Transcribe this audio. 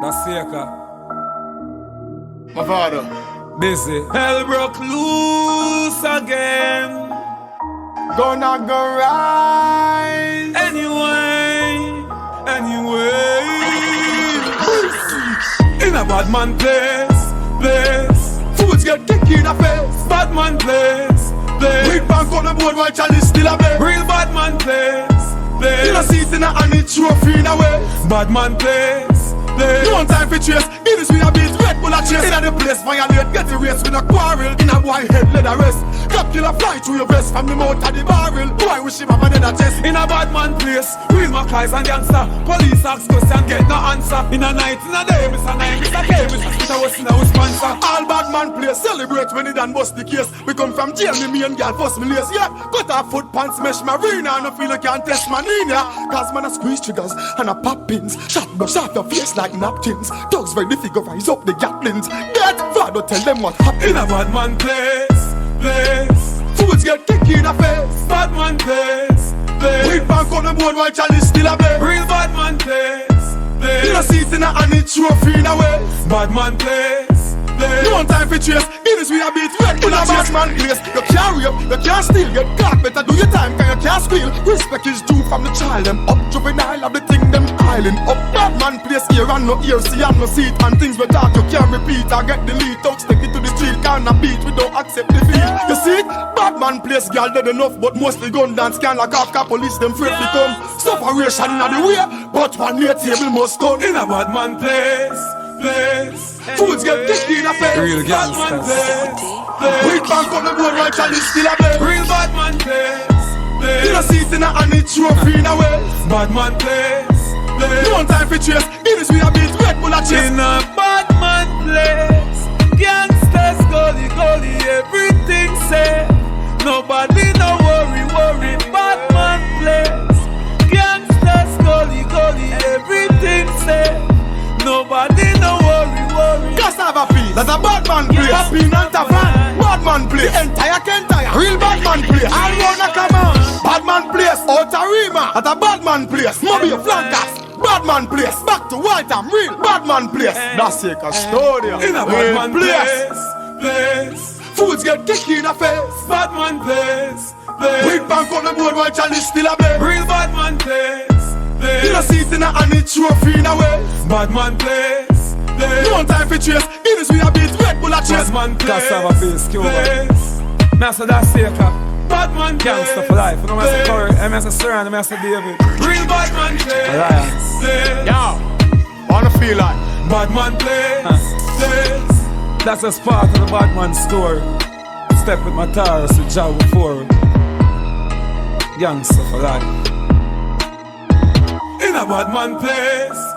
That's Signal Mavado. busy. Hell broke loose again. Gonna go rise. Anyway. In a Badman place. Fools get kicked in the face. Badman place. Big bank on the board while Charlie still a bed. Real Badman place. You know seat in a hand, it trophy in a way. Badman place. No time for chase. Guinness with a beat, Red Bull a chase. In the place violate, get the race with a quarrel. In a boy head, let a rest. Cop killer fly through your vest from the mouth of the barrel. Boy wish him have another chest. In a Badman place, real Mackay's and gangster. Police ask question, get no answer. In a night, in a day, Mr. Nine, Mr. K, Mr. Peter was in our sponsor. All Badman place, celebrate when it done bust the case. We come from jail, me and girl first me lace. Yeah, cut off foot pants, mesh marina. And I feel I can't test my nina. Cause man a squeeze triggers and a pop pins. Shot your face like napkins. Dogs ready to rise up the gatlings. Get Vado, tell them what happened. In a Badman place. Fools get kicked in the face. Badman place. Big bank on the board while Charlie still a bed. Real Badman place. You know seat in a hand, it trophy in a way. Badman place. No time for chase. Guinness we a beat, Red Bull a Badman place. You can't rape, you can't steal. Get caught, better do your time, cause you can't squeal. Respect is due from the child. Them up juvenile of the thing, them island up. Badman place here and no ear, see and no seat. And things we talk, you can't repeat. I get delete out, stick it to the street. Can't beat, we don't accept defeat. You see it? Badman place, girl dead enough. But mostly gun dance, can't like half police, them afraid to come. Separation in the way, but one near table must come. In a Badman place. Fools get kicked in the face. Real Badman gangsters. place. Big bank on the board while Charlie still a bed. Real Badman place. You know seat in a hand, it trophy in a way. Badman place. No time for chase. Guinness we a beat, Red Bull a chase. In a Badman place. Gangsters gully, everything safe. Nobody no worry. Badman place. Gangsters gully, everything safe. Nobody no worry. Just have a feel. That's a Badman place. Happy and Tavan. Badman place. The entire Kentire. Real Badman place. All round a command. Badman place. Outer Rima. At a Badman place. Mobile Flankers. Badman place. Back to Whiteham. Real Badman place. That's a story. In a Badman place. Fools get kicked in the face. Badman place. Big bank on the board while Charlie still a bed. Real Badman place. You know seat in a hand, it trophy in a way. Badman place. No time for chase. Guinness we a beat, Red Bull a chase. Badman place. That's how I feel, Cuba. Me say that's Signal. Badman Gangster place. for life. You know, I say Curry, I say Serrano, I say David. Real Badman place. Alliance. Yo, wanna feel like Badman place. That's just part of the Badman story. Step with my Taurus with Jah before. Gangster for life. In a Badman place.